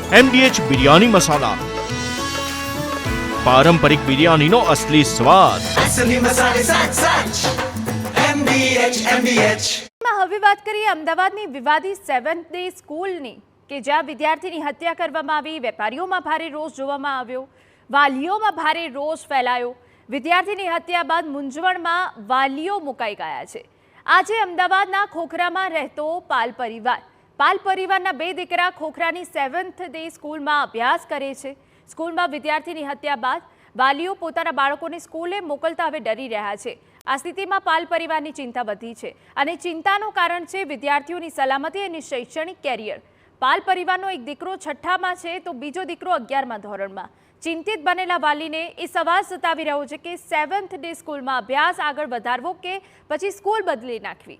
MDH biryani મસાલા, પારંપરિક બિરયાનીનો અસલી સ્વાદ। असली मसाले सच सच MDH। હવે વાત કરીએ અમદાવાદની વિવાદી 7th ડે સ્કૂલની કે જ્યાં વિદ્યાર્થીની હત્યા કરવામાં આવી। વેપારીઓમાં ભારે રોષ જોવામાં આવ્યો, વાલીઓમાં ભારે રોષ ફેલાયો। વિદ્યાર્થીની હત્યા બાદ મૂંઝવણમાં વાલીઓ મુકાઈ ગયા છે। આજે અમદાવાદના ખોખરામાં રહેતો પાલ પરિવારના 2 દીકરા ખોખરાની 7th ડે સ્કૂલમાં અભ્યાસ કરે છે। સ્કૂલમાં વિદ્યાર્થીની હત્યા બાદ વાલીઓ પોતાના બાળકોને સ્કૂલે મોકલતા હવે ડરી રહ્યા છે। આ સ્થિતિમાં પાલ પરિવારની ચિંતા વધી છે અને ચિંતાનું કારણ છે વિદ્યાર્થીઓની સલામતી અને શૈક્ષણિક કેરિયર। પાલ પરિવારનો એક દીકરો 6ઠામાં છે તો બીજો દીકરો 11મા ધોરણમાં। ચિંતિત બનેલા વાલીને એ સવાલ સતાવી રહ્યો છે કે 7th ડે સ્કૂલમાં અભ્યાસ આગળ વધારવો કે પછી સ્કૂલ બદલી નાખવી।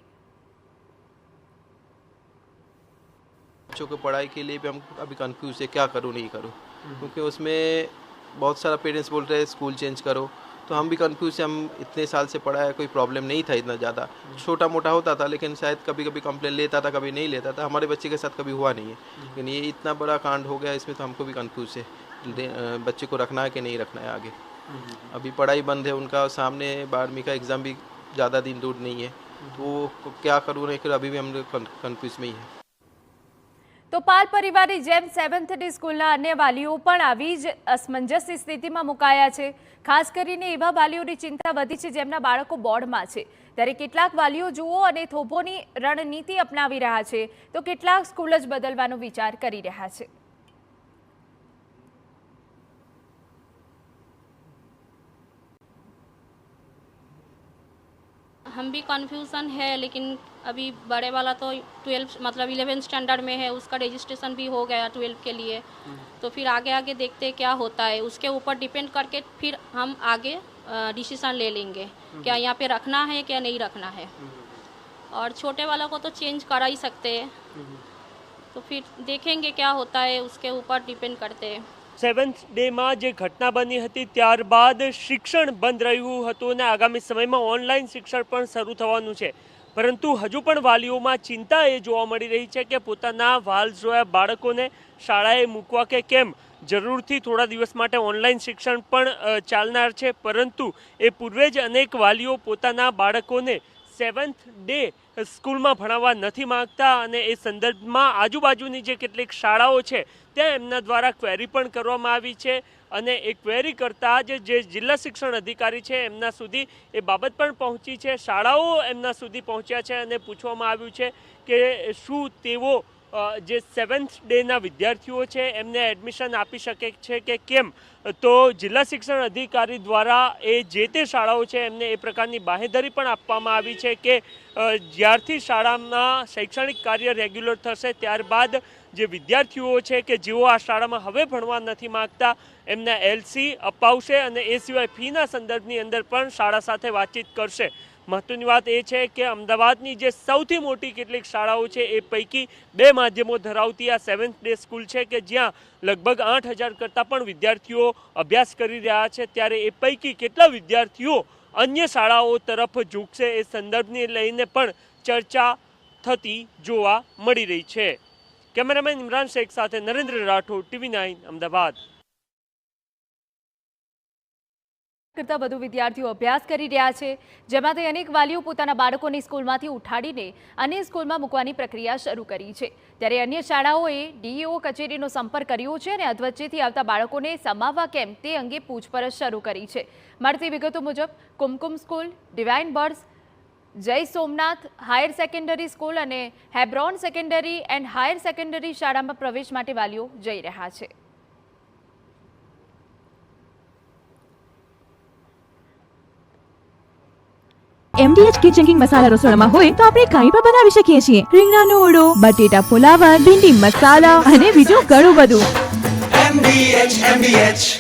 बच्चों को पढ़ाई के लिए भी हम अभी कंफ्यूज है क्या करूँ नहीं करूँ, क्योंकि उसमें बहुत सारा पेरेंट्स बोल रहे हैं स्कूल चेंज करो, तो हम भी कंफ्यूज है। हम इतने साल से पढ़ा है, कोई प्रॉब्लम नहीं था इतना ज़्यादा, छोटा मोटा होता था लेकिन शायद कभी कभी कंप्लेन लेता था कभी नहीं लेता था। हमारे बच्चे के साथ कभी हुआ नहीं है, लेकिन ये इतना बड़ा कांड हो गया इसमें तो हमको भी कंफ्यूज है बच्चे को रखना है कि नहीं रखना है आगे। अभी पढ़ाई बंद है उनका, सामने 12वीं का एग्ज़ाम भी ज़्यादा दिन दूर नहीं है, तो क्या करूँ नहीं करूँ अभी भी हम कंफ्यूज में ही है। તો પાલ પરિવારની જેમ 7th ડે સ્કૂલના અન્ય વાલીઓ પણ આવી જ અસમંજસ સ્થિતિમાં મુકાયા છે। ખાસ કરીને એવા વાલીઓની ચિંતા વધી છે જેમના બાળકો બોર્ડમાં છે, ત્યારે કેટલાક વાલીઓ જુઓ અને થોભોની રણનીતિ અપનાવી રહ્યા છે તો કેટલાક સ્કૂલ જ બદલવાનો વિચાર કરી રહ્યા છે। हम भी कन्फ्यूज़न है, लेकिन अभी बड़े वाला तो 12 मतलब 11th स्टैंडर्ड में है, उसका रजिस्ट्रेशन भी हो गया 12 के लिए, तो फिर आगे आगे देखते हैं क्या होता है। उसके ऊपर डिपेंड करके फिर हम आगे डिसीज़न ले लेंगे क्या यहाँ पे रखना है क्या नहीं रखना है। और छोटे वाला को तो चेंज करा ही सकते हैं, तो फिर देखेंगे क्या होता है, उसके ऊपर डिपेंड करते हैं। 7th ડેમાં જે ઘટના બની હતી ત્યારબાદ શિક્ષણ બંધ રહ્યું હતું અને આગામી સમયમાં ઓનલાઈન શિક્ષણ પણ શરૂ થવાનું છે, પરંતુ હજુ પણ વાલીઓમાં ચિંતા એ જોવા મળી રહી છે કે પોતાના વાલઝોયા બાળકોને શાળાએ મૂકવા કે કેમ। જરૂરથી થોડા દિવસ માટે ઓનલાઈન શિક્ષણ પણ ચાલનાર છે, પરંતુ એ પૂર્વે જ અનેક વાલીઓ પોતાના બાળકોને 7th ડે સ્કૂલમાં ભણાવવા નથી માંગતા અને એ સંદર્ભમાં આજુબાજુની જે કેટલીક શાળાઓ છે ત્યાં એમના દ્વારા ક્વેરી પણ કરવામાં આવી છે અને એ ક્વેરી કરતાં જે જિલ્લા શિક્ષણ અધિકારી છે એમના સુધી એ બાબત પણ પહોંચી છે। શાળાઓ એમના સુધી પહોંચ્યા છે અને પૂછવામાં આવ્યું છે કે શું તેઓ જે 7th ડેના વિદ્યાર્થીઓ છે એમને એડમિશન આપી શકે છે કે કેમ। તો જિલ્લા શિક્ષણ અધિકારી દ્વારા એ જે તે શાળાઓ છે એમને એ પ્રકારની બાંહેધરી પણ આપવામાં આવી છે કે જ્યારથી શાળામાં શૈક્ષણિક કાર્ય રેગ્યુલર થશે ત્યારબાદ જે વિદ્યાર્થીઓ છે કે જેઓ આ શાળામાં હવે ભણવા નથી માગતા એમના LC અપાવશે અને એ સિવાય ફીના સંદર્ભની અંદર પણ શાળા સાથે વાતચીત કરશે। મહત્વની વાત એ છે કે અમદાવાદની જે સૌથી મોટી કેટલીક શાળાઓ છે એ પૈકી 2 માધ્યમો ધરાવતી આ 7th ડે સ્કૂલ છે કે જ્યાં લગભગ 8000 કરતાં પણ વિદ્યાર્થીઓ અભ્યાસ કરી રહ્યા છે, ત્યારે એ પૈકી કેટલા વિદ્યાર્થીઓ અન્ય શાળાઓ તરફ ઝૂકશે એ સંદર્ભને લઈને પણ ચર્ચા થતી જોવા મળી રહી છે। કેમેરામેન ઇમરાન શેખ સાથે નરેન્દ્ર રાઠોડ, TV9 અમદાવાદ। કરતાં વધુ વિદ્યાર્થીઓ અભ્યાસ કરી રહ્યા છે, જેમાંથી અનેક વાલીઓ પોતાના બાળકોને સ્કૂલમાંથી ઉઠાડીને અન્ય સ્કૂલમાં મૂકવાની પ્રક્રિયા શરૂ કરી છે, ત્યારે અન્ય શાળાઓએ DEO કચેરીનો સંપર્ક કર્યો છે અને અધવચ્ચેથી આવતા બાળકોને સમાવવા કેમ તે અંગે પૂછપરછ શરૂ કરી છે। મળતી વિગતો મુજબ કુમકુમ સ્કૂલ, ડિવાઇન બર્ડ્સ, જય સોમનાથ હાયર સેકન્ડરી સ્કૂલ અને Hebron secondary and higher secondary શાળામાં પ્રવેશ માટે વાલીઓ જઈ રહ્યા છે। MDH કિચન કિંગ મસાલા રસોડામાં હોય તો આપણે કાંઈ પણ બનાવી શકીએ છીએ। રીંગણાનો ઓળો, બટેટા ફુલાવર, ભીંડી મસાલા અને બીજું ઘણું બધું। MDH